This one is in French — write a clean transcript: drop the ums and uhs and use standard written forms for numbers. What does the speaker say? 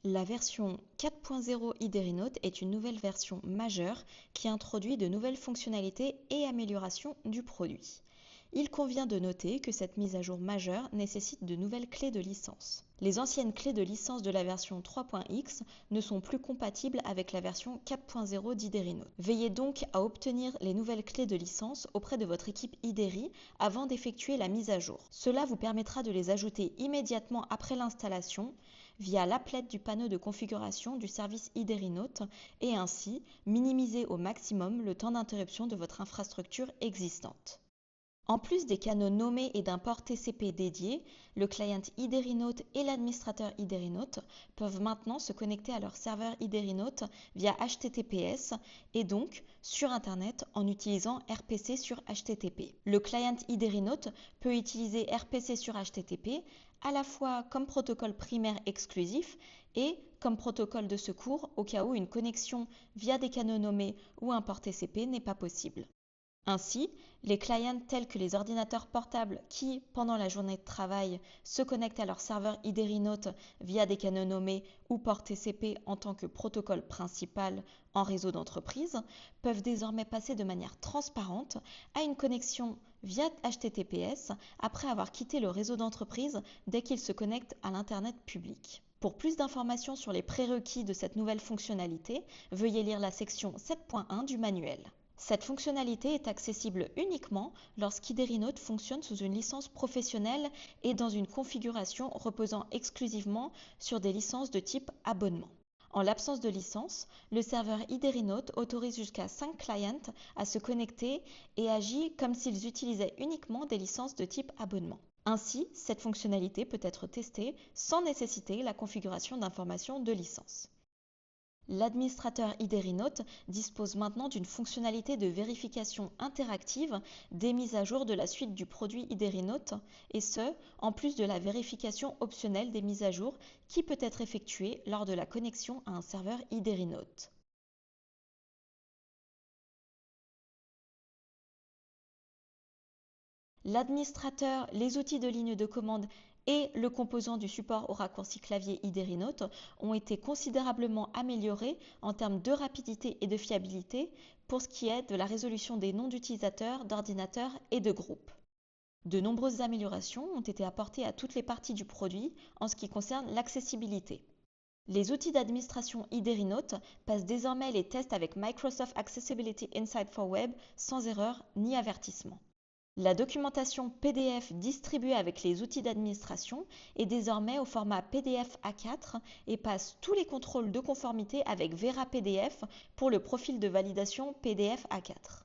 La version 4.0 iDerinote est une nouvelle version majeure qui introduit de nouvelles fonctionnalités et améliorations du produit. Il convient de noter que cette mise à jour majeure nécessite de nouvelles clés de licence. Les anciennes clés de licence de la version 3.x ne sont plus compatibles avec la version 4.0 d'iDerinote. Veillez donc à obtenir les nouvelles clés de licence auprès de votre équipe iDeri avant d'effectuer la mise à jour. Cela vous permettra de les ajouter immédiatement après l'installation via l'applet du panneau de configuration du service iDerinote et ainsi minimiser au maximum le temps d'interruption de votre infrastructure existante. En plus des canaux nommés et d'un port TCP dédié, le client iDerinote et l'administrateur iDerinote peuvent maintenant se connecter à leur serveur iDerinote via HTTPS et donc sur Internet en utilisant RPC sur HTTP. Le client iDerinote peut utiliser RPC sur HTTP à la fois comme protocole primaire exclusif et comme protocole de secours au cas où une connexion via des canaux nommés ou un port TCP n'est pas possible. Ainsi, les clients tels que les ordinateurs portables qui, pendant la journée de travail, se connectent à leur serveur iDerinote via des canaux nommés ou port TCP en tant que protocole principal en réseau d'entreprise, peuvent désormais passer de manière transparente à une connexion via HTTPS après avoir quitté le réseau d'entreprise dès qu'ils se connectent à l'Internet public. Pour plus d'informations sur les prérequis de cette nouvelle fonctionnalité, veuillez lire la section 7.1 du manuel. Cette fonctionnalité est accessible uniquement lorsqu'iDerinote fonctionne sous une licence professionnelle et dans une configuration reposant exclusivement sur des licences de type abonnement. En l'absence de licence, le serveur iDerinote autorise jusqu'à 5 clients à se connecter et agit comme s'ils utilisaient uniquement des licences de type abonnement. Ainsi, cette fonctionnalité peut être testée sans nécessiter la configuration d'informations de licence. L'administrateur iDerinote dispose maintenant d'une fonctionnalité de vérification interactive des mises à jour de la suite du produit iDerinote, et ce, en plus de la vérification optionnelle des mises à jour qui peut être effectuée lors de la connexion à un serveur iDerinote. L'administrateur, les outils de ligne de commande et le composant du support au raccourci clavier iDerinote ont été considérablement améliorés en termes de rapidité et de fiabilité pour ce qui est de la résolution des noms d'utilisateurs, d'ordinateurs et de groupes. De nombreuses améliorations ont été apportées à toutes les parties du produit en ce qui concerne l'accessibilité. Les outils d'administration iDerinote passent désormais les tests avec Microsoft Accessibility Insight for Web sans erreur ni avertissement. La documentation PDF distribuée avec les outils d'administration est désormais au format PDF A4 et passe tous les contrôles de conformité avec Vera PDF pour le profil de validation PDF A4.